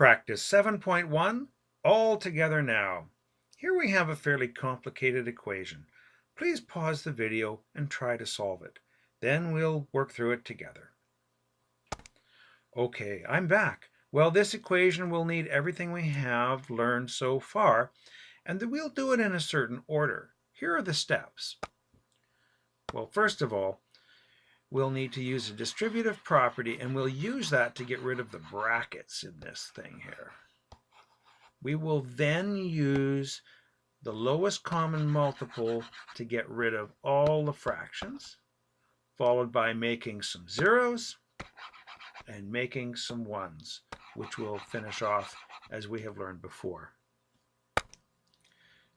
Practice 7.1, all together now. Here we have a fairly complicated equation. Please pause the video and try to solve it. Then we'll work through it together. Okay, I'm back. Well, this equation will need everything we have learned so far, and we'll do it in a certain order. Here are the steps. Well, first of all, we'll need to use a distributive property, and we'll use that to get rid of the brackets in this thing here. We will then use the lowest common multiple to get rid of all the fractions, followed by making some zeros and making some ones, which we'll finish off as we have learned before.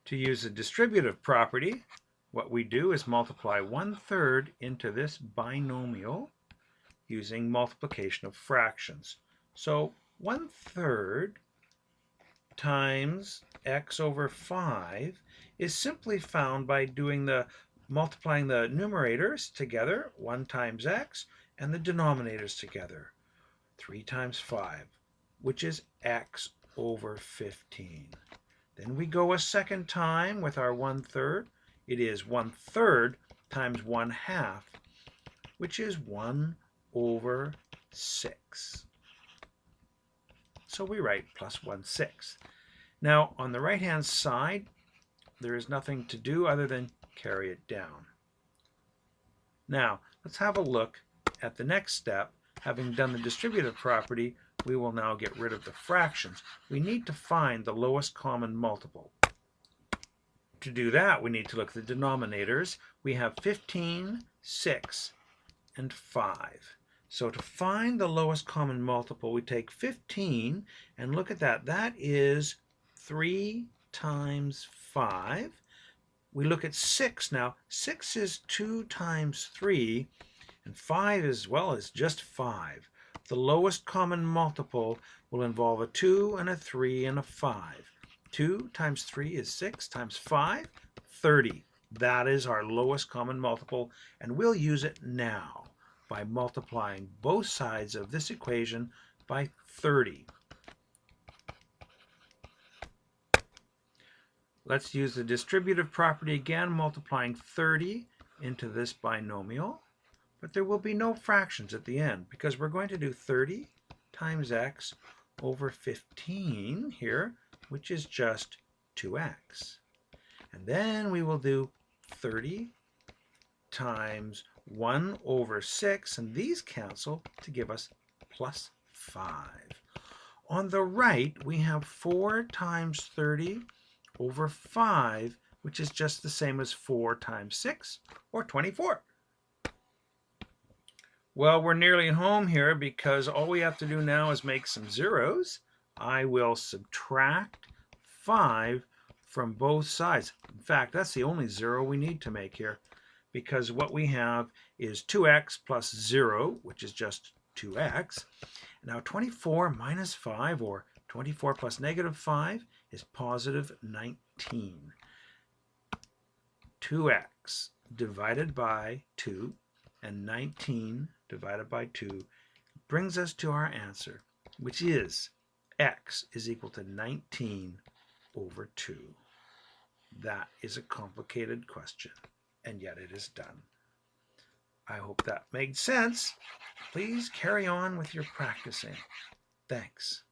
To use a distributive property, what we do is multiply 1/3 into this binomial using multiplication of fractions. So 1/3 times x over 5 is simply found by multiplying the numerators together, 1 times x, and the denominators together, 3 times 5, which is x over 15. Then we go a second time with our 1/3. It is 1/3 times 1/2, which is 1 over 6. So we write plus 1/6. Now, on the right-hand side, there is nothing to do other than carry it down. Now, let's have a look at the next step. Having done the distributive property, we will now get rid of the fractions. We need to find the lowest common multiple. To do that, we need to look at the denominators. We have 15, 6, and 5. So to find the lowest common multiple, we take 15 and look at that. That is 3 times 5. We look at 6 now. 6 is 2 times 3, and 5 as well is just 5. The lowest common multiple will involve a 2 and a 3 and a 5. 2 times 3 is 6 times 5, 30. That is our lowest common multiple, and we'll use it now by multiplying both sides of this equation by 30. Let's use the distributive property again, multiplying 30 into this binomial. But there will be no fractions at the end because we're going to do 30 times x over 15 here, which is just 2x. And then we will do 30 times 1 over 6, and these cancel to give us plus 5. On the right, we have 4 times 30 over 5, which is just the same as 4 times 6, or 24. Well, we're nearly home here because all we have to do now is make some zeros. I will subtract 5 from both sides. In fact, that's the only zero we need to make here, because what we have is 2x plus 0, which is just 2x. Now 24 minus 5, or 24 plus negative 5, is positive 19. 2x divided by 2 and 19 divided by 2 brings us to our answer, which is x is equal to 19 over 2. That is a complicated question, and yet it is done. I hope that made sense. Please carry on with your practicing. Thanks.